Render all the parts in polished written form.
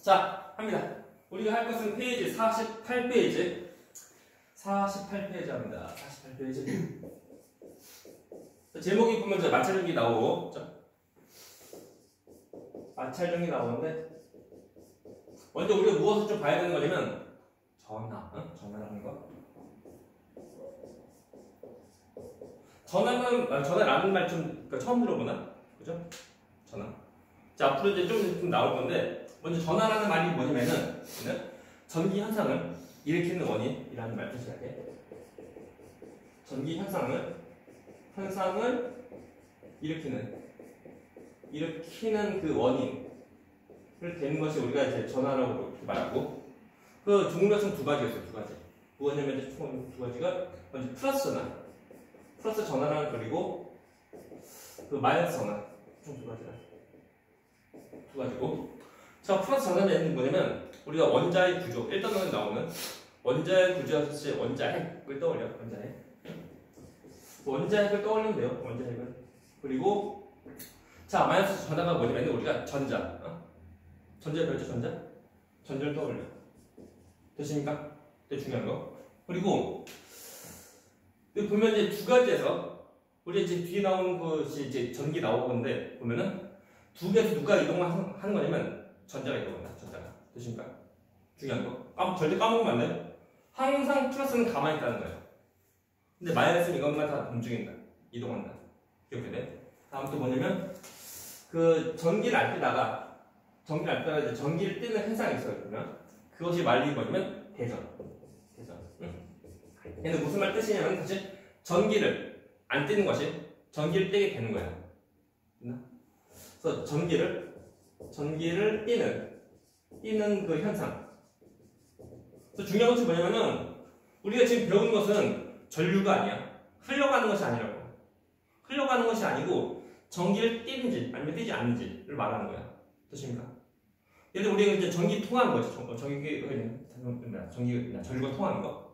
자, 합니다. 우리가 할 것은 페이지 48페이지. 48페이지 합니다. 48페이지. 제목이 보면 이제 마찰전기 나오고, 마찰전기 나오는데, 먼저 우리가 무엇을 좀 봐야 되는 거냐면, 전화라는 거. 전화라는 말 좀 처음 들어보나? 그죠? 전화. 자, 앞으로 이제 좀 나올 건데, 먼저 전화라는 말이 뭐냐면은, 전기 현상을 일으키는 원인이라는 말 뜻이야. 전기 현상을 일으키는 그 원인을 되는 것이 우리가 이제 전화라고 말하고, 그 종류가 총 두 가지가 있어요. 두 가지. 뭐냐면 이제 총 두 가지가 먼저 플러스 전화, 플러스 전화랑 그리고 그 마이너스 전화, 총 두 가지라. 두 가지고. 자, 플러스 전화는 뭐냐면 우리가 원자의 구조, 1단원에 나오는 원자의 구조에서 원자핵을 떠올려. 원자핵을 떠올리면 돼요. 원자핵을. 그리고 자, 마이너스 전화가 뭐냐면 우리가 전자를 배웠죠. 전자를 떠올려. 되십니까? 되게 중요한 거. 그리고 보면 이제 두 가지에서 우리 이제 뒤에 나오는 것이 이제 전기 나오는데 보면은 두 개에서 누가 이동을 하는 거냐면 전자가 이동한다. 전자가. 되십니까? 중요한 거. 절대 까먹으면 안 돼요. 항상 플러스는 가만히 있다는 거예요. 근데 마이너스는 이것만 다 움직인다. 이동한다. 기억해야 돼. 다음 또 뭐냐면 그 전기를 안 떼다가 이제 전기를 떼는 현상이 있어요. 그러면 그것이 말이 뭐냐면 대전. 얘는 무슨 말 뜻이냐면 사실 전기를 안 떼는 것이 전기를 떼게 되는 거야. 그래서 전기를 떼는 그 현상. 그래서 중요한 것이 뭐냐면은 우리가 지금 배우는 것은 전류가 아니야. 흘러가는 것이 아니라고. 흘러가는 것이 아니고 전기를 떼는지 아니면 떼지 않는지를 말하는 거야. 되십니까? 예를 들어 우리가 이제 전기 통하는 거지. 전류가 통하는 거.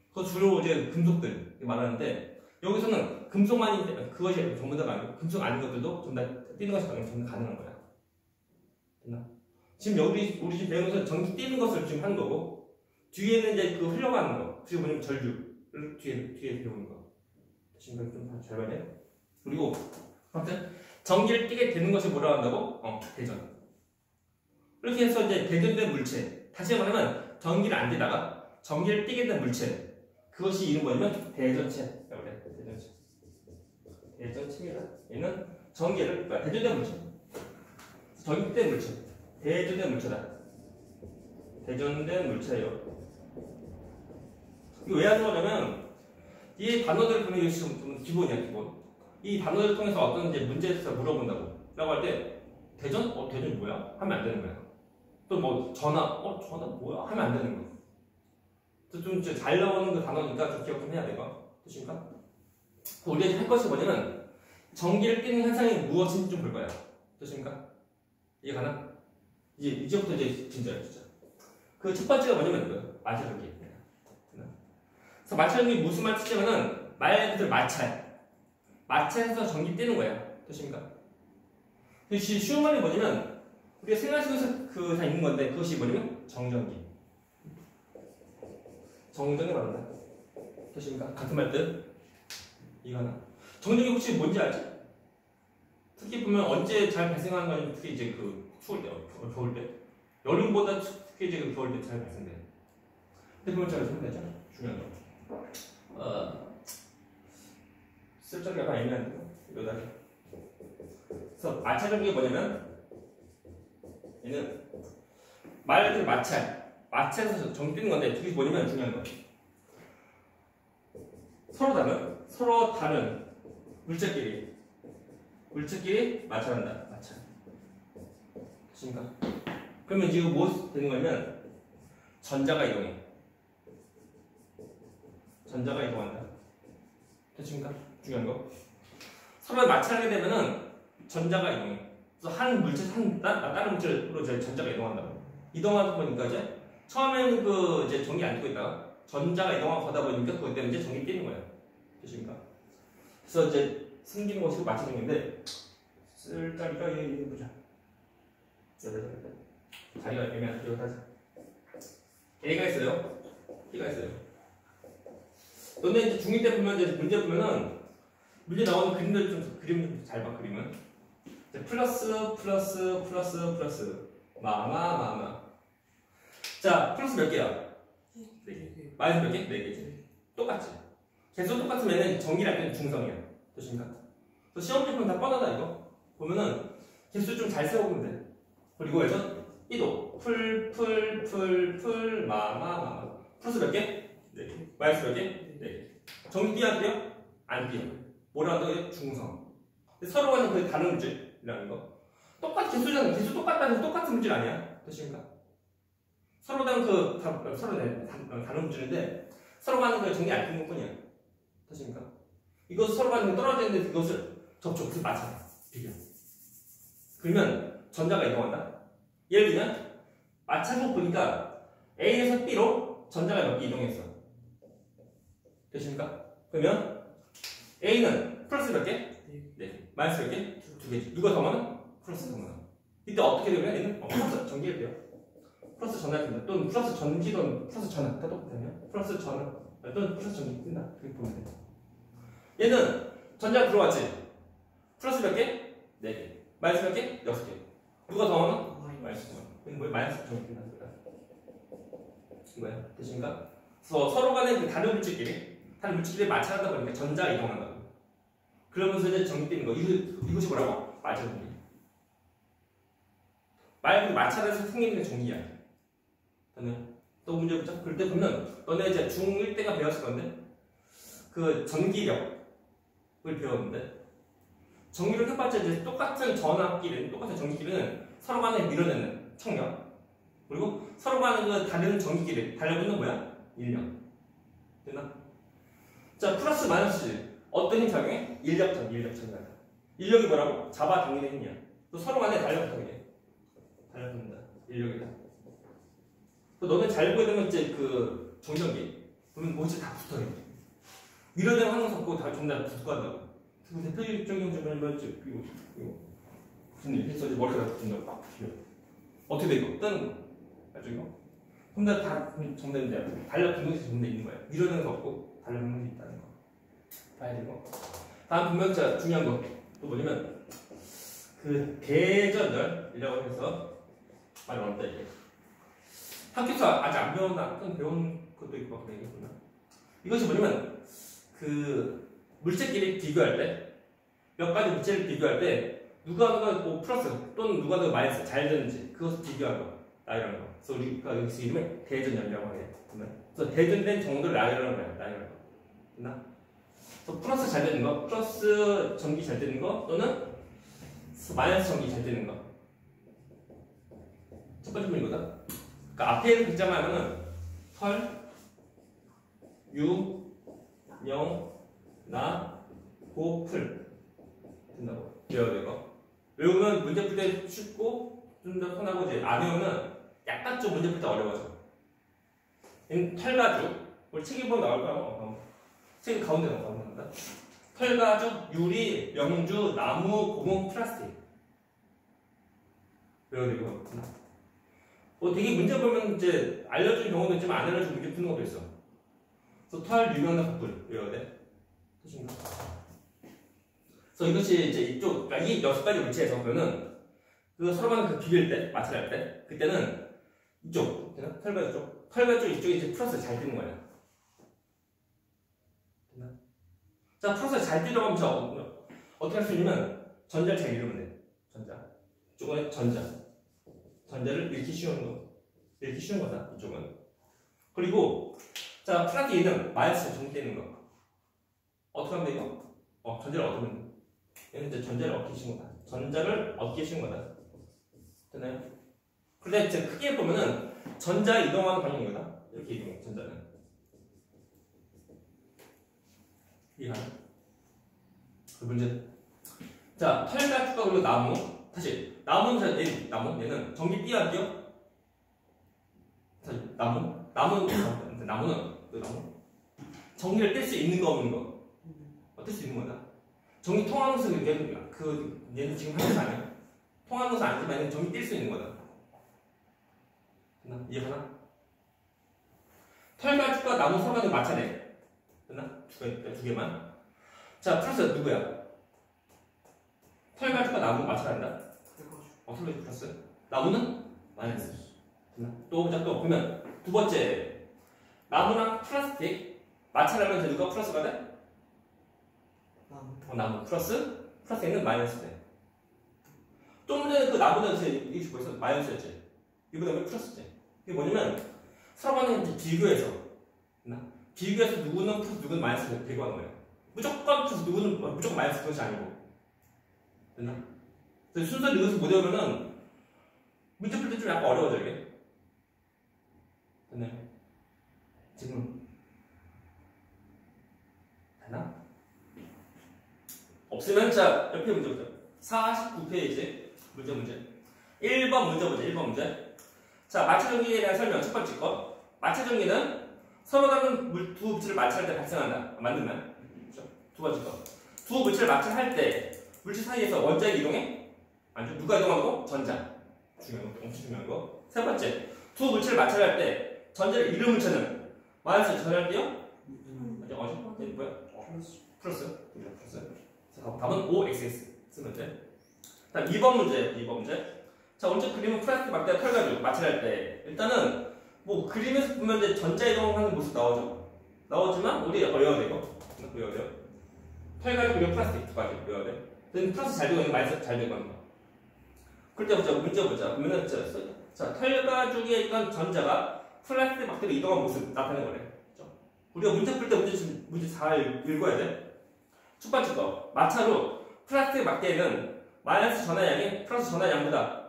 그거 주로 이제 금속들 말하는데 여기서는 금속만이 그것이 전부 다가 아니고 금속 아닌 것들도 전부 다 떼는 것이 가능한 거야. 됐나? 지금 우리 지금 배우는 것은 전기 떼는 것을 지금 하는 거고 뒤에는 이제 그 흘러가는 거. 그게 뭐냐면 전류를 뒤에 배우는 거. 지금 좀 잘 봐야 돼. 그리고 아무튼 전기를 떼게 되는 것이 뭐라고 한다고? 대전. 이렇게 해서 이제 대전된 물체. 다시 말하면 전기를 안 떼다가 전기를 떼게 된 물체. 그것이 이름 뭐냐면 대전체. 대전체입니다. 얘는 전기를 대전된 물체. 전기된 물체. 대전된 물체다. 대전된 물체예요. 이거 왜 하는 거냐면 이 단어들을 보면 이것이 좀 기본이야, 기본. 이 단어들을 통해서 어떤 이제 문제에서 물어본다고. 라고 할 때 대전? 대전 뭐야? 하면 안 되는 거야. 또 뭐 전화? 전화 뭐야? 하면 안 되는 거야. 좀 잘 나오는 그 단어니까 좀 기억 좀 해야 돼요. 되십니까? 우리가 할 것이 뭐냐면 전기를 떼는 현상이 무엇인지 좀 볼 거야. 되십니까? 이해 가나? 이제부터 이제 진짜예요, 진짜. 그 첫 번째가 뭐냐면 이거예요. 마찰전기. 그래서 마찰전기 무슨 말 뜻이냐면은 말 그대로 마찰해서 전기 떼는 거야. 되십니까? 쉬운 말이 뭐냐면 우리가 생활 속에서 다 있는 건데 그것이 뭐냐면 정전기. 정전기 말한다. 되십니까? 같은 말 뜻? 이거 하나. 정전기 혹시 뭔지 알지? 특히 보면 언제 잘 발생하는 거냐면 특히 이제 추울 때, 겨울 때. 여름보다 특히 이제 겨울 때 잘 발생돼. 근데 그걸 잘 설명되죠? 중요한 거. 쓸 적이 약간 애매한데, 여기다. 그래서 마찰전기가 뭐냐면, 얘는 말 그대로 마찰해서 전기 떼는 건데, 그게 뭐냐면 중요한 거. 서로 다른 물체끼리 마찰한다. 마찰. 됐습니까? 그러면 지금 뭐 되는 거냐면, 전자가 이동한다. 됐습니까? 중요한 거. 서로 마찰하게 되면은 전자가 이동해. 그래서 한 물체에서 다른 물체로 전자가 이동한다고. 이동하다 보니까 이제 처음에는 이제 전기 안 떼고 있다가 전자가 이동하고 가다 보니까 그것 때문에 이제 전기 떼는 거야. 되십니까? 그래서 이제 생기는 것이 마찰전기인데 쓸 자리가 얘 보자. 자리가 애매한 이거 하자. A가 있어요. B가 있어요. 너네 이제 중2 때 보면 이제 문제 보면은 문제 나오는 그림들 좀 그림 좀 잘 봐. 그림은 이제 플러스 마마. 자 플러스 몇 개야? 4개. 마이너스 몇 개? 4개지. 똑같지. 개수 똑같으면 얘는 정기랄 때는 중성이야. 되십니까? 시험지 보면 다 뻔하다 이거. 보면은 개수 좀 잘 세워보면 돼. 그리고 그래서 B도 마마. 플러스 몇 개? 4개. 마이너스 몇 개? 4개. 정기 띄어요? 안 띄어. 뭐라고 해요? 중성. 서로 간에 거의 다른 물질이라는 거. 똑같은 개수잖아. 개수 똑같다는 건 똑같은 물질 아니야? 되십니까? 서로 다른 다른 물질인데 서로 간에 그 정리 안 뜬 것뿐이야. 되십니까? 이것을 서로 간에 떨어지는데 그것을 접촉해서 맞춰. 비교. 그러면 전자가 이동한다. 예를 들면 마찰로 보니까 A에서 B로 전자가 몇 개 이동했어. 되십니까? 그러면 A는 플러스 몇 개? 네. 마이너스 몇 개? 2개. 누가 더 많아? 플러스 더 많아. 이때 어떻게 되면 A는 플러스 전기를 돼요. 플러스 전화를 뜬다. 또는 플러스 전기 또는 플러스 전화. 다 똑같아요. 플러스 전화 또는 플러스 전기 뜬다. 그렇게 보면 돼. 얘는 전자 들어왔지? 플러스 몇 개? 4개. 마이너스 몇 개? 6개. 누가 더 많아? 마이너스. 이건 뭐야? 마이너스 전기 뜬다. 이거야. 되십니까? 그래서 서로 간에 그 다른 물질끼리 마찰하다 보니까 전자가 이동한다고. 그러면서 이제 전기 뜨는 거. 이것이 뭐라고? 마찰 전기. 말 그대로 마찰에서 생기는 전기야. 또 문제 보자. 그럴 때 보면 너네 이제 중1 때가 배웠을 건데 그 전기력을 배웠는데 전기력 해봤자 이제 똑같은 전기끼리는 서로 간에 밀어내는 청력 그리고 서로 간에 그 다른 전기끼리 달려붙는 뭐야? 인력. 됐나? 자 플러스 마이너스 어떤 힘 작용해? 인력전. 인력이 뭐라고? 잡아당기는 힘이야. 또 서로 간에 달려붙는다. 인력이다. 너네 잘 보게 되면 이제 그 정전기 보면 뭐지 다 붙어요. 밀어내는 항상 없고 다 전부 다 붙고 한다고. 그 대표적인 점은 뭐지? 이거 무슨 일 해서 머리가 붙는다고 막 붙여요. 어떻게 돼 이거? 뜨는 거. 나중에 혼자 다 정답인데 달려붙는 것이 정답 있는 거야. 밀어내는 거 없고 달려붙는 것이 있다는 거. 봐야 되고. 다음 분명자 중요한 거 또 뭐냐면 그 대전열이라고 해서 말이 어렵다 이게. 학교에서 아직 안 배웠나? 배운 것도 있고 막 그러겠구나. 이것이 뭐냐면 그 물체끼리 비교할 때 몇 가지 물체를 비교할 때 누가 뭐 플러스 또는 누가 더 마이너스 잘 되는지 그것을 비교한 거. 나이라는 거. 그래서 우리가 여기서 이름을 대전열이라고 하게. 그래서 대전된 정도를 나이라는 거야. 나이라는 거. 됐나? 그래서 플러스 잘 되는 거, 플러스 전기 잘 되는 거 또는 마이너스 전기 잘 되는 거. 첫 번째 문이거든. 그러니까 앞에 있는 글자만 하면은 털, 유, 영, 나, 고, 풀 된다고 외워야 되고 외우면 문제 풀 때 쉽고 좀 더 편하고 이제 안 외우면 약간 좀 문제 풀 때 어려워져. 털가죽 우리 책에 보면 나올까요? 책 가운데 나온다. 털가죽, 유리, 명주, 나무, 고무, 플라스틱 외워야 되고 되게 문제 보면 이제 알려준 경우도 있지만 안 알려준 문제 푸는 것도 있어. 그래서 털, 유명한 커플 외워야 돼. 되십니까? 그래서 이것이 이제 이쪽, 그러니까 이 6가지 물체에서 보면은 그 서로 간에 그 비빌 때, 마찰할 때, 그때는 이쪽, 털과 이쪽, 털과 이쪽이 이제 플러스 잘 뜨는 거야. 됐나? 자, 플러스 잘 뜨려고 하면 어떻게 할 수 있냐면 전자를 잘 이루면 돼. 전자. 이쪽은 전자를 읽기 쉬운 거. 읽기 쉬운 거다, 이쪽은. 그리고, 자, 플라티 얘는 마이너스 정리되는 거. 어떻게 하면 돼, 이거? 전자를 얻으면 돼. 얘는 이제 전자를 얻기 쉬운 거다. 전자를 얻기 쉬운 거다. 되나요? 그런데 이제 크게 보면은 전자 이동하는 방향이거든. 이렇게 이동해, 전자는. 이해가요? 그 문제. 자, 털과 축과 그리고 나무. 다시. 나무는 얘는 전기 띄어 안 띄어? 나무는 전기를 뗄 수 있는 거 없는 거? 뗄 수 있는 거다. 전기 통하면서 얘는 지금 하는 거 아니야? 통하면서 아니지만 얘는 전기 뗄 수 있는 거다. 이해가나? 털가죽과 나무 서로간을 맞춰야 돼. 됐나? 두 개만. 자, 플러스 누구야? 털가죽과 나무 맞춰야 한다. 털가죽 플러스. 나무는 마이너스. 됐나? 또 보자. 또 보면 두 번째 나무랑 플라스틱 맞춰려면 이제 누가 플러스가 돼? 나무 플러스는 마이너스 돼. 좀 전에 그 나무는 이게 벌써 마이너스였지. 이거는 왜 플러스지? 이게 뭐냐면 서로간을 이제 비교해서 누구는 플러스 누구는 마이너스 비교하는 거예요. 무조건 플러스 누구는 무조건 마이너스 그것이 아니고. 됐나? 순서를 이것을 못 외우면은 문제 풀 때 좀 약간 어려워져 이게. 됐나요? 지금 됐나? 없으면 자 옆에 문제 보자. 49페이지 문제 1번 문제 보자. 1번 문제. 자, 마찰전기에 대한 설명 첫 번째 거. 마찰전기는 서로 다른 두 물질을 마찰할 때 발생한다. 만들면. 두 번째 거. 두 물질을 마찰할 때 물질 사이에서 원자핵이 이동해? 아니죠. 누가 이동하는 거? 전자. 중요한 거. 엄청 중요한 거. 세 번째. 두 물질을 마찰할 때 전자를 잃은 물체는 마이너스 전할 때요? 어디죠? 뭐야? 플러스. 답은 OXX 쓰면 돼. 다음 2번 문제. 자, 먼저 그림은 플라스틱 막대가 털가지고 마찰할 때 일단은 뭐 그림에서 보면 이제 전자 이동하는 모습 나오죠. 나오지만 우리 외워야 돼 이거. 외워야 돼요. 털가지고 그리고 플라스틱 두 가지 외워야 돼. 근데 플러스 잘 되고 있는 마이너스 잘 되고 있는 거. 그럴 때 보자. 문제 보자. 보면은 자, 털가죽에 있던 전자가 플라스틱 막대로 이동한 모습 나타내는 거래. 그렇죠? 우리가 문제 풀 때 문제 잘 읽어야 돼. 첫 번째 거. 마찰로 플라스틱 막대에는 마이너스 전하량이 플러스 전하량보다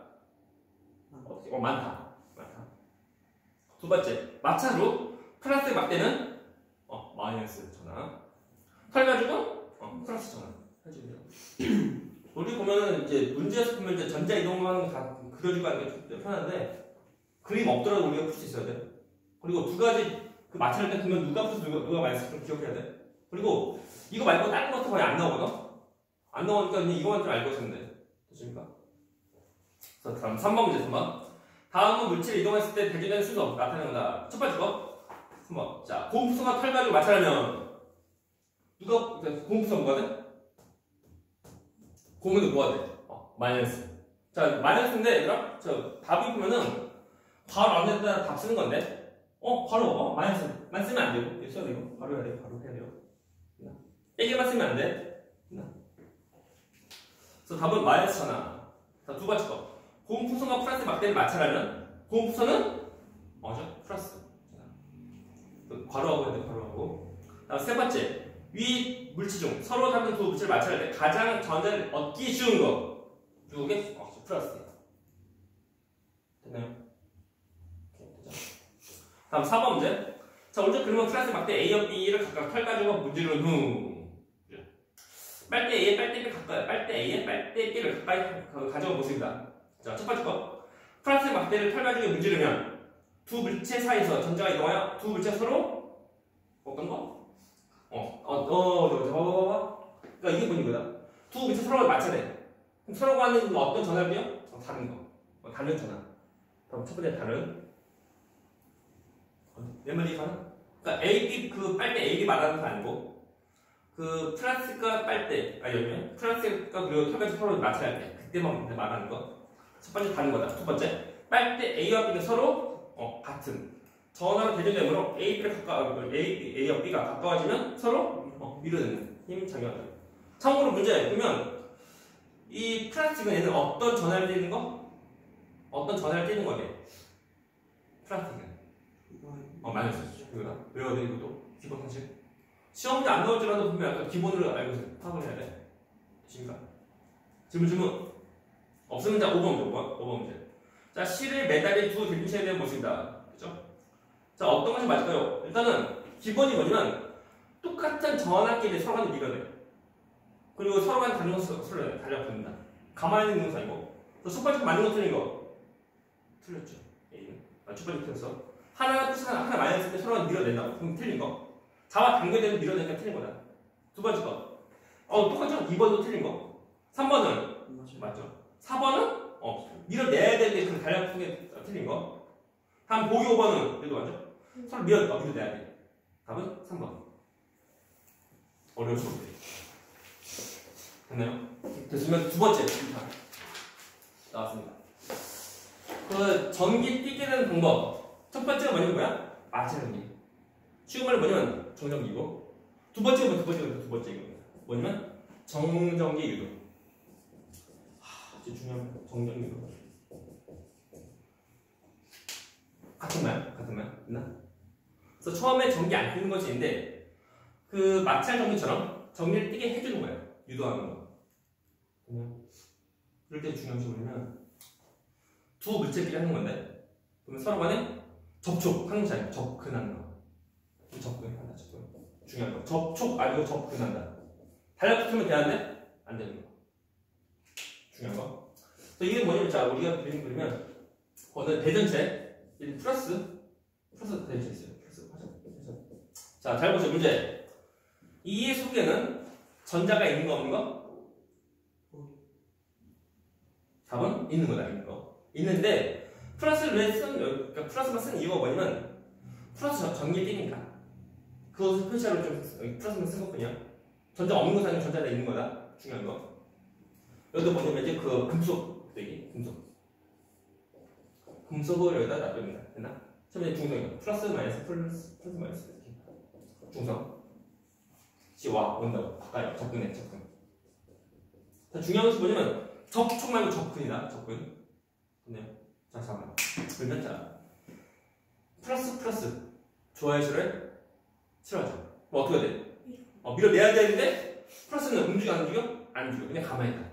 많다. 두 번째, 마찰로 플라스틱 막대는 마이너스 전하. 털가죽은 플러스 전하. 해주세요. 우리 보면은 이제 문제에서 보면 이제 전자 이동하는 거 다 그려주고 하는 게 좀 편한데 그림 없더라도 우리가 풀 수 있어야 돼. 그리고 두 가지 그 마찰할 때 보면 누가 플러스 누가 마이너스 좀 기억해야 돼. 그리고 이거 말고 다른 것도 거의 안 나오거든. 안 나오니까 그냥 이거만 좀 알고 있으면 돼. 됐습니까? 자, 다음 3번 문제 3번. 다음은 물질이 이동했을 때 발견되는 순서 나타낸다. 첫 번째 거. 3번. 자, 고음수가 털가죽을 마찰하면 누가 고음수가 뭐가 돼? 고음은 뭐가 돼? 마이너스. 자, 마이너스인데 얘들아, 저 답이 보면은 바로 안 된다 답 쓰는 건데 바로 마이너스만 쓰면 안 되고 써야 되고 바로 해야 돼요. 바로 해야 돼요. 얘기만 쓰면 안 돼. 그래서 답은 마이너스 전하. 자, 두 번째 거. 고음fu선과 플러스 막대를 마찰하면 고음fu선은 뭐죠? 플러스. 괄호하고 있는데 괄호하고. 다음 세 번째. 위 물질 중 서로 다른 두 물질을 마찰할 때 가장 전자를 얻기 쉬운 거. 이게 플러스. 됐나요? 다음 4번 문제. 자, 먼저 그러면 플러스 막대 A와 B를 각각 털가지고 문지른 후 빨대 A에 빨대 B 가까이, 빨대 A에 빨대 B를 가까이 가져온 모습이다. 자, 첫 번째 거. 플러스 막대를 털가지고 문지르면 두 물체 사이에서 전자가 이동하여 두 물체 서로 어떤 거? 그러니까 이게 뭔 이거다. 두 물체 서로 맞춰야 돼. 그럼 서로가 하는 어떤 전압이요? 다른 거. 다른 전압. 그럼 첫 번째 다른. 내 말이 가나? 그러니까 AB 그 빨대 AB 말하는 거 아니고 그 플라스틱과 빨대 아니면 플라스틱과 그리고 털가죽 서로 맞춰야 돼. 그때만 말하는 거. 첫 번째 다른 거다. 두 번째 빨대 A와 B는 서로 같은 전하로 대전되므로 A와 B가 가까워지면 서로 밀어내는 힘 작용한다. 참고로 문제 보면 이 플라스틱은 얘는 어떤 전하를 띄는 거? 어떤 전하를 띄는 거게? 플라스틱은 마이너스 이거다. 외워야 돼 이것도 기본 상식. 시험 문제 안 나올지라도 보면 약간 기본으로 알고 파악을 해야 돼. 되십니까? 질문. 없으면 자 5번 문제. 자, 실을 매달린 두 대중체에 대한 모습이다. 그죠? 자, 어떤 것이 맞을까요? 일단은 기본이 뭐냐면 똑같은 전압끼리 서로 간에 밀어내. 그리고 서로 간에 다른 것을 달려붙는다. 가만히 있는 것이 아니고. 첫 번째 맞는 거 틀린 거. 틀렸죠. A는. 첫 번째 틀렸어. 하나가 플러스 하나 마이너스 때 서로 밀어낸다고. 그럼 틀린 거. 자와 단계되면 밀어내니까 틀린 거다. 두 번째 거. 똑같죠? 2번도 틀린 거. 3번은 맞죠. 4번은 밀어내야 되는데 그 달려붙는 게 틀린 거. 다음 다음 보기 5번은 그래도 맞죠? 서로 밀어내야 돼. 답은 3번. 어려울 수 없대. 됐나요? 됐으면 두 번째 나왔습니다. 그 전기 뛰게 되는 방법. 첫 번째가 뭐냐? 마찰전기. 쉬운 말로 뭐냐면 정전기고, 두 번째가 뭐냐면 정전기 유도. 진짜 중요한 정전기 유도. 같은 말? 있나? 그래서 처음에 전기 안 뛰는 것이 있는데 그 마찰 전기처럼 전기를 뛰게 해주는 거예요. 유도하는 거. 그럴 때 중요한 것이 뭐냐면 두 물체끼리 하는 건데, 그러면 서로 간에 접촉하는 것이 아니고 접근하는 거. 접근한다. 중요한 거. 접촉 아니고 접근한다. 달라붙으면 되는데 안 되는 거. 중요한 거. 그래서 이게 뭐냐면, 자, 우리가 그리면 어느 대전체 플러스 대전체 있어요. 자, 잘 보세요. 문제. 이 속에는 전자가 있는 거 없는 거? 답은 있는 거다. 있는 거. 있는데 플러스를 왜 그러니까 플러스만 쓴 이유가 뭐냐면 플러스 전기에 띄니까 그것을 표시하러 좀 플러스만 쓴 것뿐이야. 전자 없는 것이 아니고 전자가 있는 거다. 중요한 거. 여기도 뭐냐면 이제 그 금속을 여기다 놔둡니다. 됐나? 처음에 중성이요. 플러스 마이너스 이렇게. 중성. 와 온다고 가까이 접근. 자, 중요한 것이 뭐냐면 접촉 말고 접근이다. 접근. 좋네요. 자, 잠깐만. 그러면 자, 플러스 좋아요시를 싫어하죠. 뭐 어떻게 해야 돼? 밀어내야 되는데 플러스는 움직여 안 움직여? 안 움직여. 그냥 가만히 있다.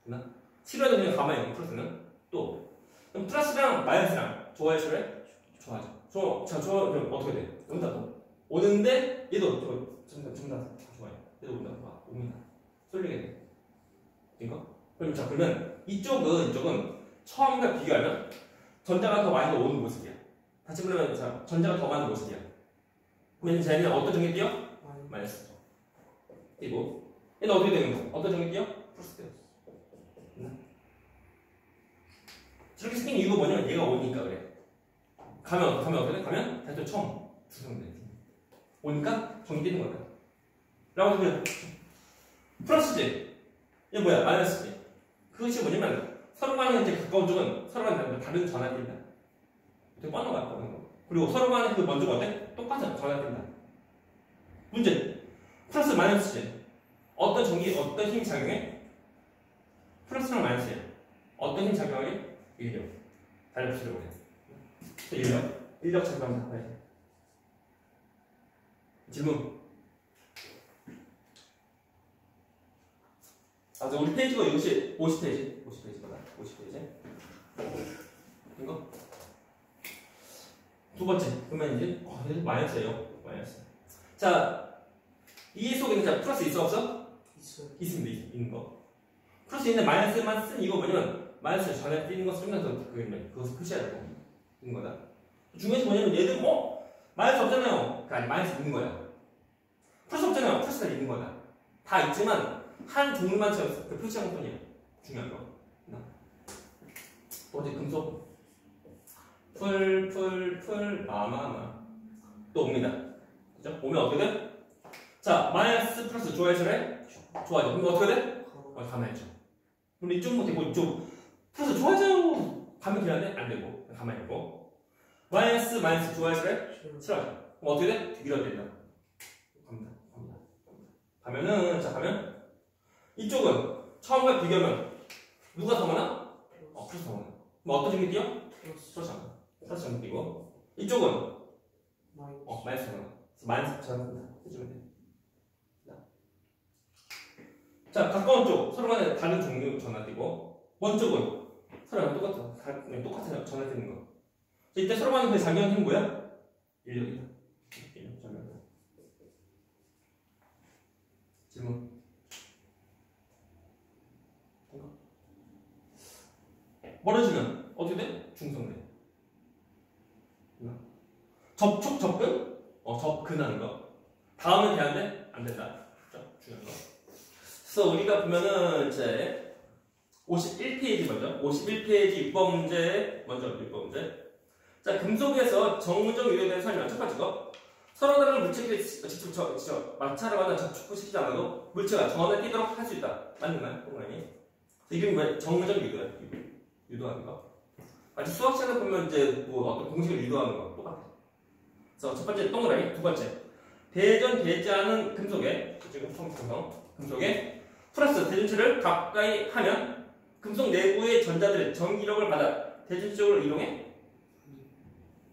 됐나? 싫어야 되는 그냥 가만히 있고 플러스는 또 그럼 플러스랑 마이너스랑 좋아요시를 좋아하죠. 그럼 어떻게 돼? 온다 또 오는데 얘도 전부 다 좋아요. 얘도 옵니다. 쏠리게 돼. 이거? 그러면 이쪽은 처음과 비교하면 전자가 더 많이 오는 모습이야. 다시 말하면 전자가 더 많은 모습이야. 그러면 쟤는 어떤 전기 띄어? 마이너스. 띄고 얘는 어떻게 되는 거? 어떤 전기 띄어? 플러스 띄어. 저렇게 생긴 이유가 뭐냐면 얘가 오니까 그래. 가면 어떻게 돼? 가면 다시 또 처음 구성돼. 오니까 전기 띄는 거야. 라고 하면 플러스지. 얘 뭐야? 마이너스지. 그것이 뭐냐면 서로 간에 이제 가까운 쪽은 서로 간에 다른 전화를 띈다. 되게 뻔한 거야. 그리고 서로 간에 그 먼저가 어때? 똑같은 전화를 띈다. 문제. 플러스 마이너스지. 어떤 힘 작용해? 플러스랑 마이너스야. 어떤 힘 작용하게? 인력. 달려붙이려고 해. 인력 작용한다. 질문. 우리 페이지가 이것이 50페이지거다. 50페이지. 이거? 두 번째. 그러면 이제, 마이너스예요. 마이너스. 자, 이 속에는 자, 플러스 있어, 없어? 있습니다. 있는 거. 플러스 있는데 마이너스만 쓴 이거 뭐냐면, 마이너스 전에 띄는 거 쓰면서 그것을 표시해야 되고. 있는 거다. 중요한 게 뭐냐면, 얘들, 마이너스 없잖아요. 아니, 마이너스 있는 거야. 플러스 없잖아요. 플러스가 있는 거다. 다 있지만, 한 종류만 그 표시한 것뿐이야. 중요한 거. 또 어디 금속 마마 또 옵니다. 그죠? 오면 어떻게 돼? 자, 마이너스 플러스 좋아해서래? 좋아하죠. 그럼 어떻게 돼? 가만히 있죠. 그럼 이쪽은 되고 이쪽 플러스 좋아하죠. 가면 되는데 안 되고 가만히 있고 마이너스 좋아해서래? 싫어하죠. 그럼 어떻게 돼? 밀어야 된다. 갑니다. 가면 이쪽은 처음과 비교하면 누가 더 많아? 플러스 더 많아. 그럼 어떤 전기 띄어? 플러스 전기 띄고 이쪽은 마이너스 더 많아. 마이너스 전기 해주면 돼. 자, 가까운 쪽 서로 간에 다른 종류 전화 띄고 먼 쪽은 서로 간에 똑같은 전화 띄는 거. 이때 서로 간에 그 작용하는 힘 뭐야? 인력이다. 질문. 멀어지면 어떻게 돼? 중성돼. 접근? 접근하는 거. 다음에 되는데 안 된다. 중요한 거. 그래서 우리가 보면은 이제 51페이지 먼저 51페이지 6번 문제 먼저 6번 문제 자, 금속에서 정문적 유도에 대한 설명. 첫 번째 거. 서로 다른 물체끼리 직접 마찰하거나 접촉시키지 않아도 물체가 전원을 띄도록 할 수 있다. 맞는 말? 동그라미. 이름이 뭐야? 정문적 유도야. 유도하는 거. 아직 수학 시간에 보면 이제 뭐 어떤 공식을 유도하는 거 똑같아. 그래서 첫 번째 동그라미. 두 번째. 대전되지 금속에, 지금 금속에 플러스 대전체를 가까이 하면 금속 내부의 전자들의 전기력을 받아 대전체 쪽으로 이동해?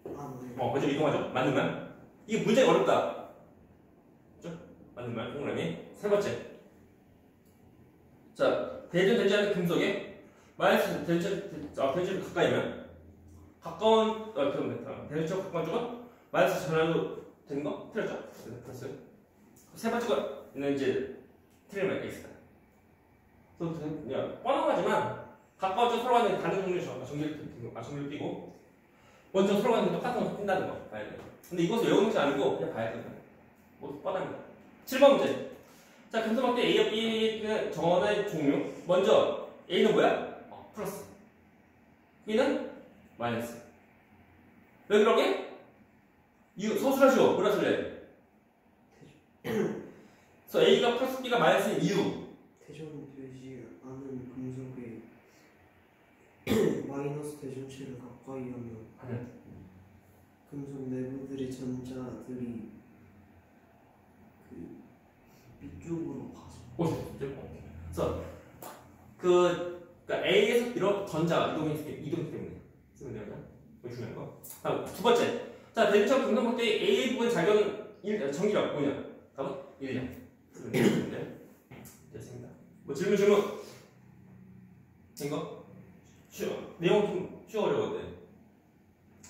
그죠? 이동하죠? 맞는 말? 이게 문제가 어렵다. 그죠? 맞는 말? 동그라미. 세 번째. 자, 대전되지 않은 금속에 마이너스 대전체를 가까이 하면 가까운, 대전체가 가까운 쪽은 마이너스 전환도 되는 거? 틀렸죠? 플러스. 세 번째 거는 이제 틀린 말이 있습니다. 그냥 뻔하지만 가까워져 서로 가는 다른 종류죠. 전기를 띄고 먼저 서로 가는 똑같은 거 낀다는 거 봐야 돼요. 근데 이것을 외우는 게 아니고 그냥 봐야 돼요. 뭐 뻔합니다. 7번 문제. 자, 금속막대 A와 B는 정원의 종류. 먼저 A는 뭐야? 플러스. B는 마이너스. 왜 그러게? 이유 서술하시오. 뭐라 쓸래? 그래서 A가 플러스 B가 마이너스인 이유. 대전되지 않은 금속의 마이너스 대전체를 가까이 하면 금속 내부들의 전자들이 그 B쪽으로 가서 그래서 그러니까 A에서 B로 전자가 이동했기 때문에 쓰면 되나? 이거 중요한 거. 다음 두 번째. 자, 대전체 금속막대의 A 부분 작용 전기력 뭐냐? 답은 1량. 됐습니다. 뭐 질문? 된 거? 내용 좀 쉬워 어려워.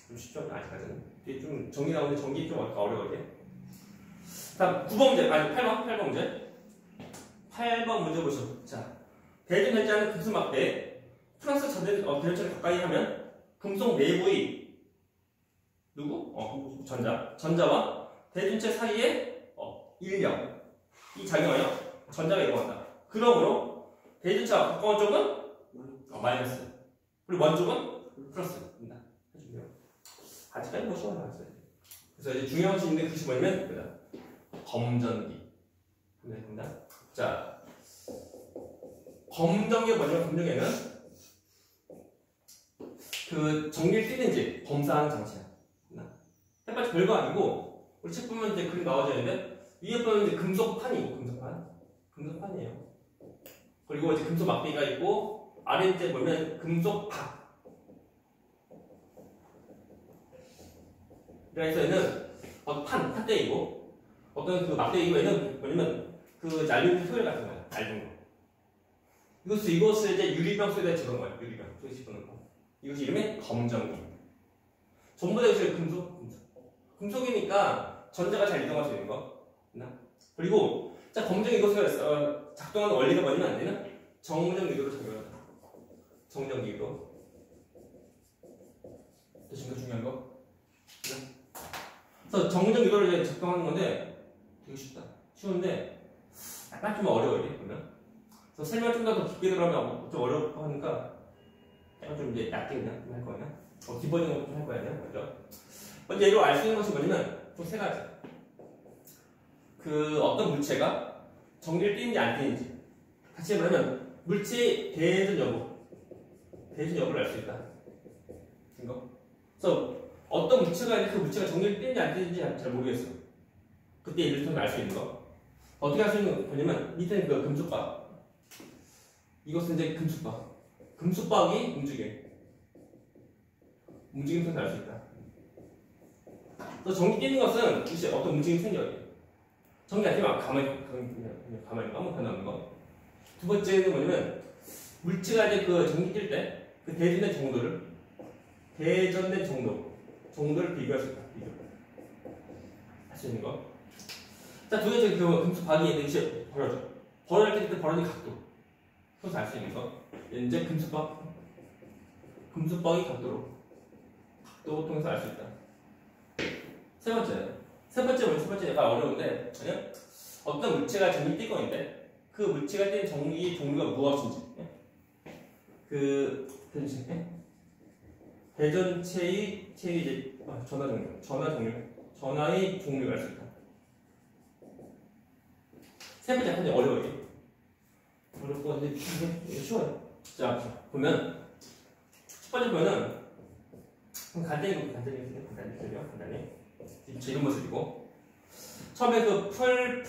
좀 쉽죠? 아직까지는. 뒤에 좀 정리 나오는데 정리 좀 어려워요. 다음 9번 문제, 8번 문제. 8번 문제 보시죠. 자, 대전되지 않은 금속막대 플러스 대전체를 가까이 하면 금속 내부의 누구? 전자와 대전체 사이에 인력 이 작용하여 전자가 이동한다. 그러므로 대전체가 가까운 쪽은 마이너스, 그리고 먼 쪽은 플러스입니다. 해주세요. 아직까지 뭐 시험 나왔어요. 그래서 이제 중요한 것이 있는데 그것이 뭐냐면 검전기. 됩니다. 자, 검전기가 뭐냐면 검전기는 그 전기를 띄는지 검사하는 장치야. 해봤자 별거 아니고 우리 책 보면 이제 그림 나와져 있는데 위에 보면 이제 금속판이고 금속판이에요. 그리고 이제 금속 막대기가 있고 아래 이제 보면 금속박. 그래서 얘는 판대이고 어떤 그 막대기에는 뭐냐면 그 날리는 소열 같은 거야. 날리는 거. 이것을 이제 유리병 속에다 집어넣은 거야. 유리병 속에 집어넣은 거. 이것이 이름이 검전기. 전부 다 이것이 금속이니까 전자가 잘 이동할 수 있는 거. 그리고 자, 검정기 이것을 작동하는 원리가 뭐냐면 안 되는 정문적 유도로 작용한다. 정문적 유도. 되신가 중요한 거? 그래서 정문적 유도를 이제 작동하는 건데 되게 쉽다. 쉬운데 약간 좀 어려워요. 보면. 그래서 설명 좀 더 깊게 들어가면 좀 어렵고 하니까 약간 좀 이제 얕게 그냥 할 거냐? 기본적으로 좀 할 거야, 그죠? 먼저 예로 알 수 있는 것이 뭐냐면 총 세 가지. 그 어떤 물체가 전기를 띄는지 안 띄는지. 다시 말하면 물체의 대전 여부를 알 수 있다. 이거. 그래서 어떤 물체가 있는데 그 물체가 전기를 띄는지 안 띄는지 잘 모르겠어. 그때 예를 들어서 알 수 있는 거. 어떻게 할 수 있는 거냐면 밑에는 그 금속박. 이것은 이제 금속박. 금속박이 움직이면서 알 수 있다. 또 전기 뛰는 것은 혹시 어떤 움직임이 생겨요. 전기 안 뛰면 가만히 아무 변화 없는 거. 두 번째는 뭐냐면 물체가 이제 그 전기 뛸 때 그 대전된 정도를 비교할 수 있다. 할 수 있는 거. 자, 두 번째 그 금속박이 있는데 이제 벌어져. 벌어질 때 벌어진 각도. 그래서 알 수 있는 거. 이제 금속박이 각도 통해서 알 수 있다. 세 번째 약간 어려운데, 어떤 물체가 전기 띄고 있는데, 그 물체가 띄는 전기 종류가 무엇인지, 대전체의 이제 전화의 종류가 알 수 있다. 세 번째 한번 어려워요. 어렵고 근데 이게 쉬워요. 자 보면 첫 번째 보면은 간단히 지금 이런 모습이고 처음에 그 풀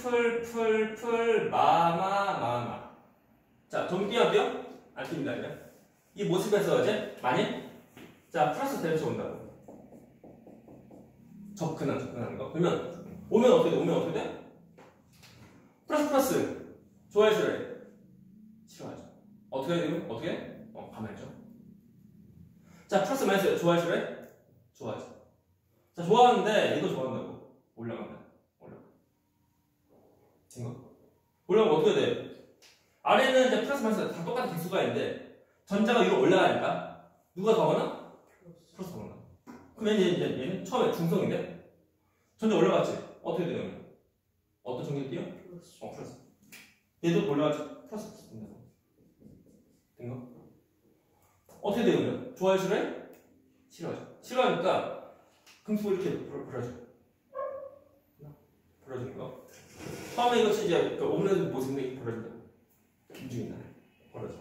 마마 자 좀 띄어요? 안 띄입니다 그냥 이 모습에서 이제 만일 자 플러스 대에서 온다고 접근하는 거 그러면 오면 어떻게 돼? 플러스 좋아해 싫어해? 싫어하죠. 어떻게 해야 되면 어떻게? 가만히 있죠. 자 플러스 마이너스 좋아해 싫어해? 좋아하죠. 자 좋아하는데 얘도 좋아한다고 올라간다. 올라가면 어떻게 돼? 아래는 이제 플러스 마이너스 다 똑같은 개수가 있는데 전자가 위로 올라가니까 누가 더 많아? 플러스 더 많아. 그러면 이제 얘는 처음에 중성인데 전자 올라갔지? 어떻게 되냐면 어떤 전기를 띄어? 플러스. 얘도 올라갔지? 플러스 된다고. 된가? 어떻게 되냐면 좋아해 싫어해? 싫어하죠. 싫어하니까 금속 이렇게 벌어지는 거. 처음에 이것이 이제 오므려진 모습이 벌어진다. 움직인다. 벌어져.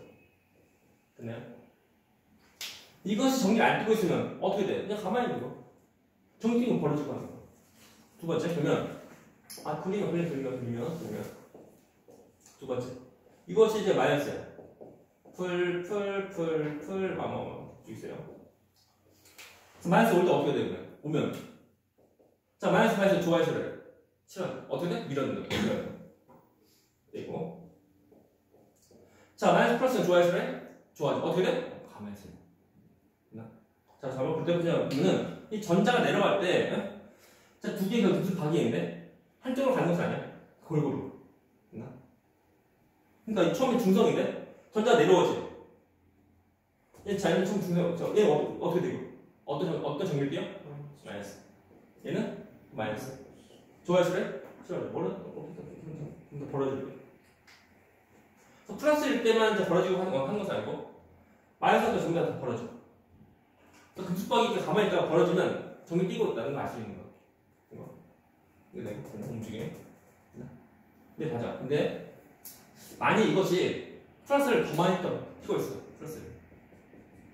됐나요? 이것이 전기 안 뜨고 있으면 어떻게 돼? 그냥 가만히 있는 거. 전기 뜨면 벌어지고 하는 거. 두 번째, 그러면 그리면 두 번째. 이것이 이제 마이너스야. 마마 쭉 있어요. 마이너스 올 때 어떻게 돼? 오면 자 마이너스 좋아해 싫어해? 싫어. 어떻게 돼? 밀어넣는 거. 되고 자 마이너스 플러스는 좋아해 싫어해? 좋아하죠. 어떻게 돼? 가만히 있어요. 자 잘못 볼 때 보면은 이 전자가 내려갈 때 자 두 개가 무슨 방향인데 한쪽으로 가는 것이 아니야. 골고루. 그러니까 처음에 중성인데 전자가 내려오지. 얘 자연은 처음 중성. 얘 어떻게 되고? 어떤 정밀 띄어? 마이너스. 얘는 마이너스. 좋아해 싫어해? 싫어하죠. 좀 더 벌어질 때. 플러스일 때만 이제 벌어지고 하는 것은 아니고 마이너스도 전부 다 벌어져. 금속박이 가만히 있다가 벌어지면 정밀 띄고 있다는 걸 알 수 있는 거. 이거 움직이네. 근데 가자. 근데 만약 이것이 플러스를 더 많이 띄고 있어. 플러스를.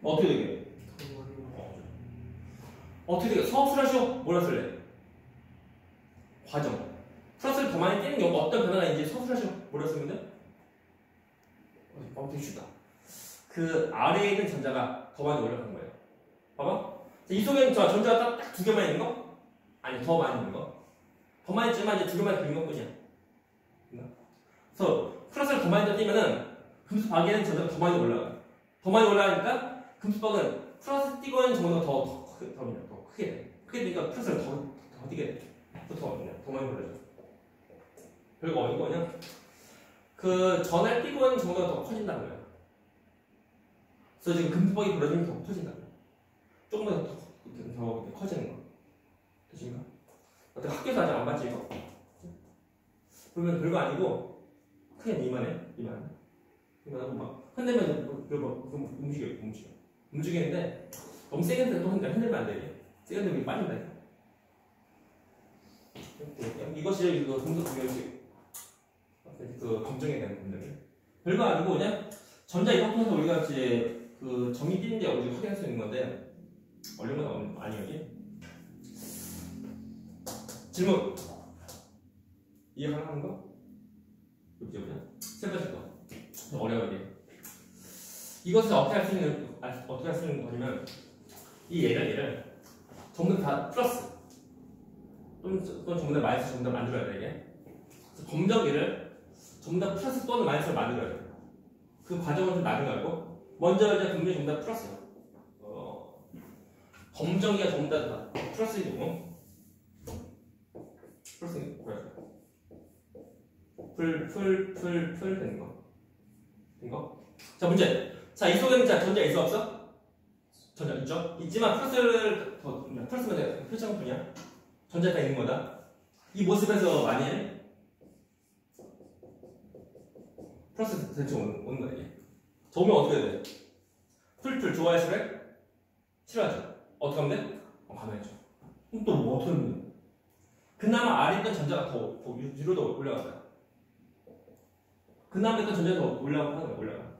어떻게 되게? 어떻게 되게? 수학술하시오? 뭐라 쓸래? 과정. 플러스를 더 많이 띄는 경우 어떤 변화가 있는지 수학술하시오? 뭐라 쓰면 돼? 되게 쉽다. 그 아래에 있는 전자가 더 많이 올라간 거예요. 봐봐. 이 속에는 전자가 딱 두 개만 있는 거? 아니, 더 많이 있는 거. 더 많이 있지만 이제 두 개만 그린 것 뿐이야. 그래서 플러스를 더 많이 띄면은 금속박에는 전자가 더 많이 올라가. 더 많이 올라가니까 금속박은 플러스 띄고 있는 정도가 더 크게 돼. 크게 되니까 플러스를 더 띄게 돼. 더 많이 올라져. 그리고 이거는 그 전에 띄고 있는 정도가 더 커진다는 거야. 그래서 지금 금속박이 벌어지면 더 커진다는 거야. 조금만 더 커지는 거. 되신가? 어떻게 학교에서 아직 안 봤지 이거? 그러면 별거 아니고 그냥 이만하고 막 흔들면 움직이는데 너무 세게 흔들면 또 흔들면 안 돼. 세게 흔들면 빠진다. 이것이 그 금속 구경식 그 검증해야 되는 분들이 별거 아니고 그냥 전자 이만큼에서 우리가 이제 그 점이 띄는데 우리가 확인할 수 있는 건데 어려운 건 아니에요. 질문 이해 가능한 거? 여기 보자. 세 번째 거 어려워요. 이것을 어떻게 할 수 있는 거냐면 이 얘를 전부 다 플러스 또는 전부 다 마이너스 전부 다 만들어야 돼 이게. 그래서 검정기를 전부 다 플러스 또는 마이너스를 만들어야 돼. 그 과정은 좀 나중에 알고 먼저 이제 금리 전부 다 플러스야. 검정기가 전부 다 플러스이고 플러스는 뭐야? 풀 되는 거. 된 거? 자, 문제. 자, 이 속에는 자, 전자 있어, 없어? 전자 있죠? 있지만 플러스를 플러스가 돼. 표창 뿐이야. 전자가 있는 거다. 이 모습에서 만일 플러스 대충 오는 거야, 이게. 저 오면 어떻게 돼? 풀 좋아해, 싫어해? 싫어하죠. 어떻게 하면 돼? 가만히 있죠. 그럼 또 뭐 어떻게 하면 돼? 그나마 아래 있던 전자가 더 위로 더 올라간다. 그나마 있던 전자가 더 올라가는 거야. 올라간다.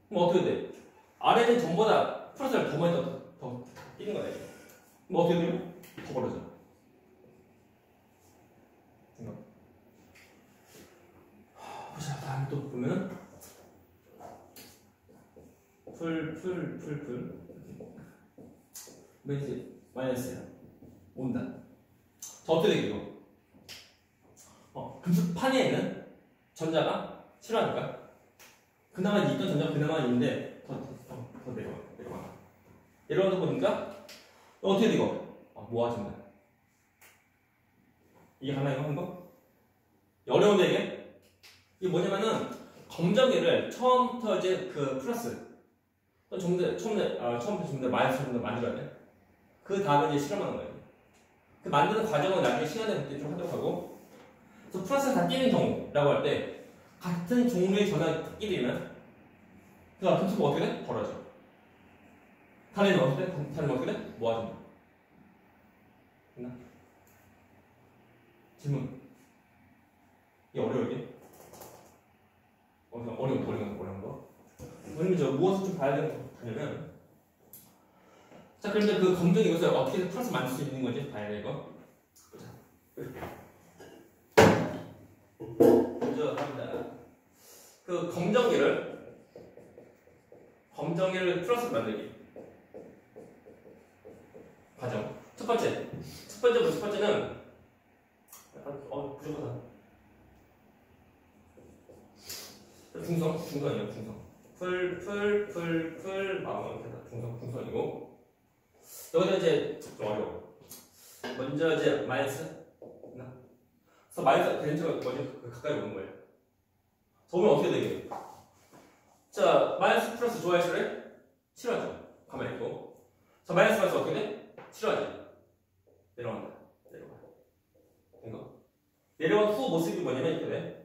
그럼 어떻게 돼? 아래는 전보다 플러스를 더 많이 더 뛰는 거야. 그럼 어떻게 되면? 더 벌어져. 보자. 다음 또 보면 풀 이제 마이너스야. 온다. 자, 어떻게 되게 이거? 금속판에는 전자가 싫어하니까 그나마 있던 전자가 그나마 있는데 더 내려가. 내려가다 보니까 어떻게 돼 이거? 모아진다. 이게 하나 이거 한 거? 어려운데 이게? 이게 뭐냐면은 검정기를 처음부터 이제 그 플러스 처음부터 전부 다 마이너스로 만들어야 돼. 그 다음에 이제 실험하는 거예요. 그 만드는 과정은 나중에 시간에 그때 좀 하도록 하고, 그래서 플러스가 다 끼는 경우라고 할 때 같은 종류의 전화가 끼리면 그 금속은 어떻게 돼? 벌어져. 단위는 어떻게 돼? 단위는 어떻게 돼? 모아진다. 됐나? 질문. 이게 어려워 이게? 어려운 거. 왜냐면 저 무엇을 좀 봐야 되는 거냐면, 자 그런데 그 검정 이것을 어떻게 플러스 만들 수 있는 건지 봐야 돼 이거. 먼저 합니다. 그 검정기를 플러스 만들기 과정. 첫 번째는 약간 부족하다. 중성이에요. 풀 마음은 중성이고, 여기서 이제 좀 어려워. 먼저 이제 마이너스. 그래서 마이너스 벤처가 먼저 가까이 오는 거예요. 보면 어떻게 되게? 자, 마이너스 플러스 좋아해 싫어해? 싫어하죠. 가만히 있고. 자, 마이너스 어떻게 돼? 싫어하지. 내려간다. 이거. 내려간 후 모습이 뭐냐면 이렇게 돼.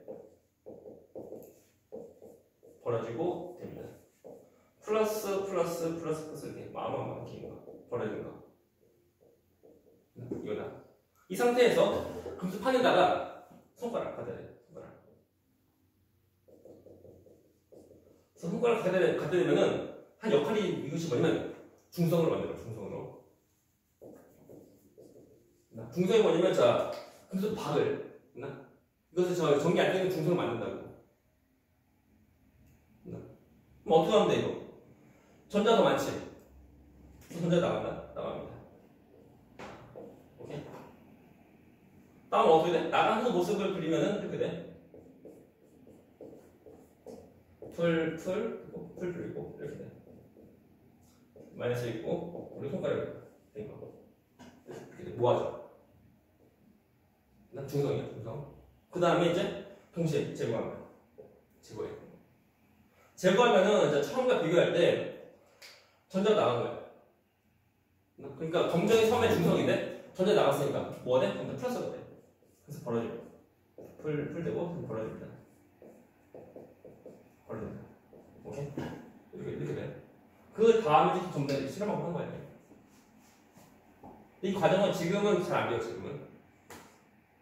벌어지고 됩니다. 플러스 이렇게 마음만 긴 거. 벌어지는 거. 이거다. 이 상태에서 금속판에다가 손가락 갖다 대. 손가락 갖다 대면은 한 역할이 이것이 뭐냐면 중성으로 만들어. 중성이 뭐냐면 자 금속 박을 이것을 저 전기 안 되는 중성을 만든다고. 그럼 어떻게 하면 돼 이거? 전자 더 많지? 전자 나갑니다. 오케이? 다음 어떻게 돼? 나간 후 모습을 그리면은 이렇게 돼. 풀 그리고 이렇게 돼. 마이너스 있고 우리 손가락이 된 거. 이렇게 모아져. 중성이야. 그 다음에 이제 동시에 제거하면 제거하면은 이제 처음과 비교할 때 전자가 나간 거야. 그러니까 검정이 처음에 중성인데 전자 나갔으니까 뭐가 돼? 그럼 플러스가 돼. 그래서 벌어져. 풀 되고 벌어집니다. 오케이? 이렇게 돼. 그 다음에 전부 다 실험하고 한 거야. 이 과정은 지금은 잘 안 배워.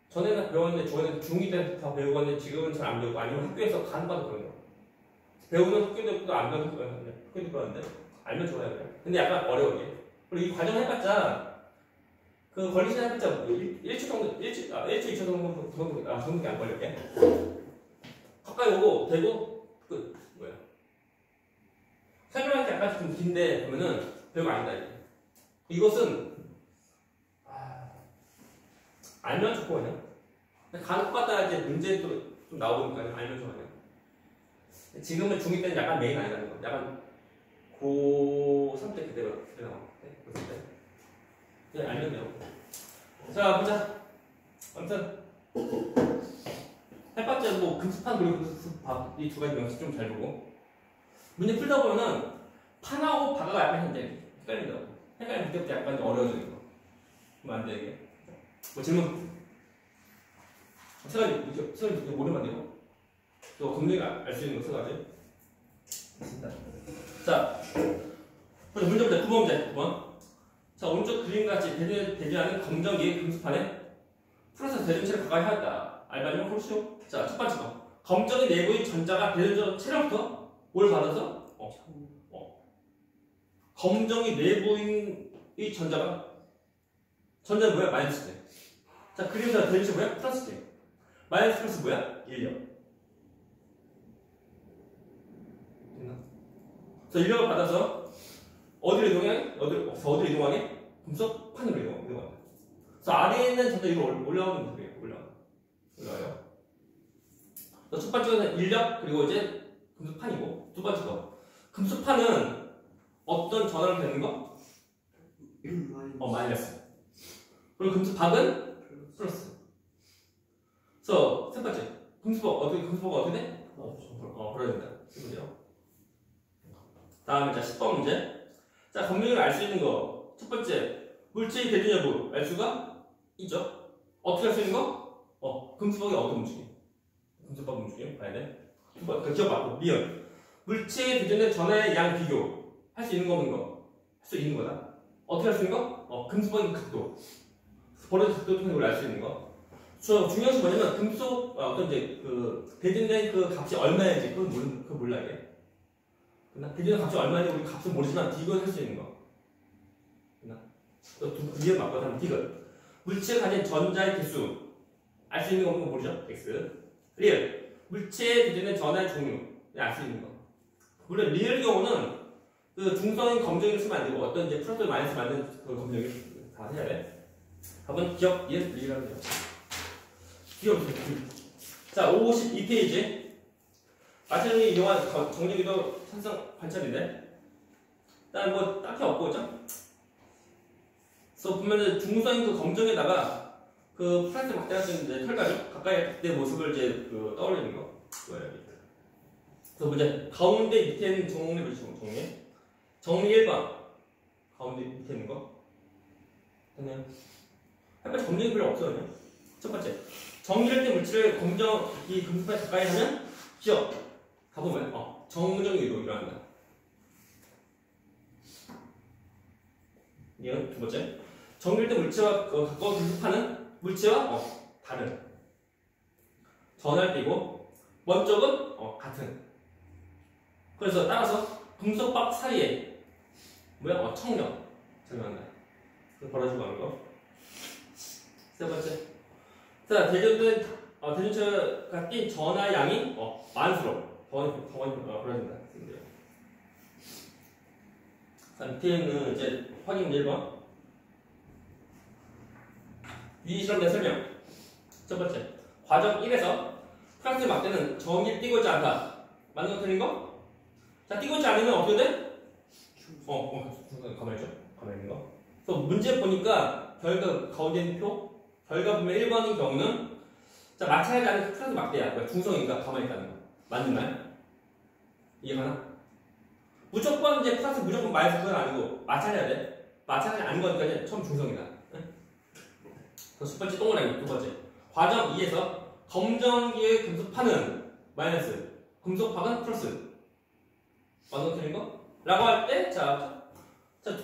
전에는 배웠는데 중2 때부터 배우고 지금은 잘 안 배우고, 아니면 학교에서 간과도 그런 거. 배우는 학교도 안 배우는 학교도 그러는데 알면 좋아요. 근데 약간 어려워 이게. 그리고 이 과정 해봤자 그 걸리 시간 해봤자 1초 정도, 1초 2초 정도밖에 안 걸릴게. 가까이 오고 대고 끝. 뭐야? 설명할 때 약간 좀 긴데 보면은 별거 아니다 이게. 이것은 알면 좋고 그냥. 간혹 가다 이제 문제도 좀 나오니까 알면 좋아요. 지금은 중2 때는 약간 메인 아니라는 거. 약간 고3 때 그대로 나와. 그냥 알면 돼요. 자, 보자. 아무튼 해봤자 뭐 금속판 그리고 금속박 이 두 가지 명식 좀 잘 보고, 문제 풀다 보면은 판하고 바가가 약간 헷갈린다고. 헷갈리면 그때부터 약간 어려워지는 거. 그럼 안 돼 이게. 뭐 질문. 세 가지 모르면 안 되고. 또 금융이 알 수 있는 거 세 가지. 자, 그래서 문제 보자. 9번 문제. 9번. 자, 오른쪽 그림같이 대전하는 검정기의 금속판에 플러스 대전체를 가까이 하였다. 알바니면 홀쇼. 자, 첫 번째 거. 검정의 내부의 전자가 대전체 체력부터 뭘 받아서? 검정의 내부인 이 전자는 뭐야? 마이너스지. 자, 그림에서 대전체 뭐야? 플러스지. 마이너스 플러스 뭐야? 1력. 됐나? 그래서 1력을 받아서 어디로 이동해? 어디로 이동하게? 금속판으로 이동한다. 그래서 아래에 있는 전자 위로 올라오는 거예요. 올라와요. 첫 번째 거는 인력, 그리고 이제 금속판이고, 두 번째 거. 금속판은 어떤 전화를 되는 거? 마이너스. 그리고 금속박은 플러스. 그래서 세 번째. 금속박은 어떻게 돼? 벌어진다. 이거죠. 다음에 자, 10번 문제. 자, 검정을 알 수 있는 거. 첫 번째. 물체의 대전 여부 알 수가 있죠. 어떻게 할 수 있는 거? 금속박이 어떤 움직임? 금속박 움직임 봐야 돼. 두 번, 기억 맞고 미연. 물체에 대전된 전하의 양 비교 할 수 있는 거 없는 거? 할 수 있는 거다. 어떻게 할 수 있는 거? 금속박의 각도. 벌어진 각도 통해 우리 알 수 있는 거. 중요한 것이 뭐냐면 금속 어떤 이제 그 대전된 그 값이 얼마인지 그걸 몰라 이게. 대전된 값이 얼마인지 우리 값은 모르지만 디귿 할 수 있는 거. 또 미연 맞고 다음 디귿. 물체가 가진 전자의 개수 알 수 있는 거 없는 거 모르죠? X. 리얼. 물체에 대전된 전하의 종류 알 수 있는 거. 물론 리얼 경우는 그 중성인 검정을 쓰면 안 되고 어떤 이제 플러스 마이너스 만든 그 검정을 다 해야 돼. 한번 기억 리얼하면 돼요. 기억. 자, 52페이지. 마찬가지로 이용한 정리기도 산성 관찰인데. 일단 뭐 딱히 없고 그죠? 그래서 보면은 중성인 그 검정에다가 그 플라스틱 막대가 쓰는 이제 털가죠? 가까이 내 모습을 이제 그 떠올리는 거. 그래서 문제 가운데 밑에 있는 정리 보시죠. 정리 1번 가운데 밑에 있는 거 됐나요? 한번 검정이 별로 없어요. 그냥. 첫 번째 정리할 때 물질을 이 금속판에 가까이 하면 기억 가보면 정정 위로 일어난다. 이건 두 번째 정리할 때 물체와 가까운 금속판은 물체와 다른 전할 때이고 원적은 같은. 그래서 따라서 금속박 사이에 청력 적용한다. 그래서 벌어지고 하는 거. 세 번째. 자, 대전체가 낀 전하 양이 만수로 벌어진다. 자, 밑에는 이제 확인 1번. 위 실험된 설명. 첫 번째. 과정 1에서 플라스틱 막대는 전기 띄고 있지 않다. 맞는 거 틀린 거? 자, 띄고 있지 않으면 어떻게 돼? 가만히 있죠? 가만히 있는 거. 그래서 문제 보니까 결과 가운데 있는 표, 결과 보면 1번인 경우는 자, 마찰하지 않은 플라스틱 막대야. 중성이니까 가만히 있다는 거. 맞는 말? 이해가나? 무조건 이제 플라스틱 무조건 마이너스 그건 아니고 마찰해야 돼. 마찰하지 않은 거니까 처음 중성이다. 그래서 첫 번째 동그라미, 두 번째. 과정 2에서 검정기의 금속판은 마이너스, 금속박은 플러스. 맞는 틀린 거? 라고 할 때, 자,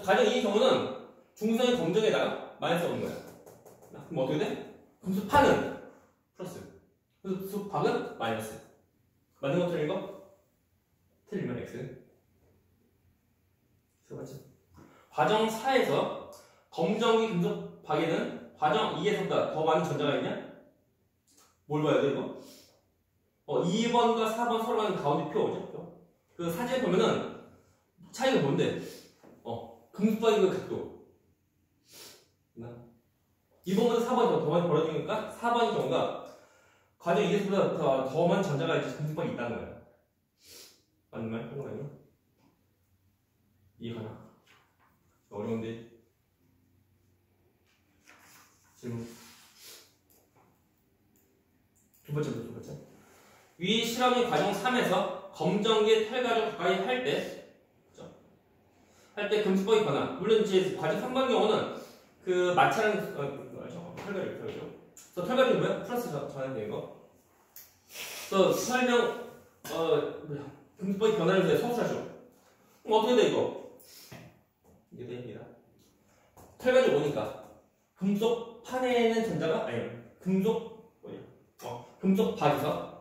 과정 2의 경우는 중성의 검정에다가 마이너스 오는 거야. 그럼 어떻게 돼? 금속판은 플러스, 금속박은 마이너스. 맞는 거 틀린 거? 틀리면 X. 세 번째. 과정 4에서 검정기 금속박에는 과정 2에서보다 더 많은 전자가 있냐? 뭘 봐야 돼, 이거? 2번과 4번 서로 가는 가운데 표 오죠? 그 사진에 보면은 차이가 뭔데? 금속박의 그 각도. 2번보다 4번이 더 많이 벌어지니까 4번의 경우가 과정 2에서보다 더 많은 전자가 이제 금속박이 있다는 거야. 맞는 말? 그런 거 아니야? 이해가나? 어려운데. 질문. 두 번째. 위 실험의 과정 3에서 검정기의 털가루 가까이 할 때 금속박이 변화. 물론 이제 과정 3번 경우는 그 마찰은 털가루 그러죠. 그래서 털가루는 뭐야? 플러스 전환되는 거. 그래서 금속박이 변화를 위해 서술하죠. 그럼 어떻게 돼 이거? 이게 됩니다. 혈관이 오니까 금속 판에는 전자가 아니요 금속 금속 박에서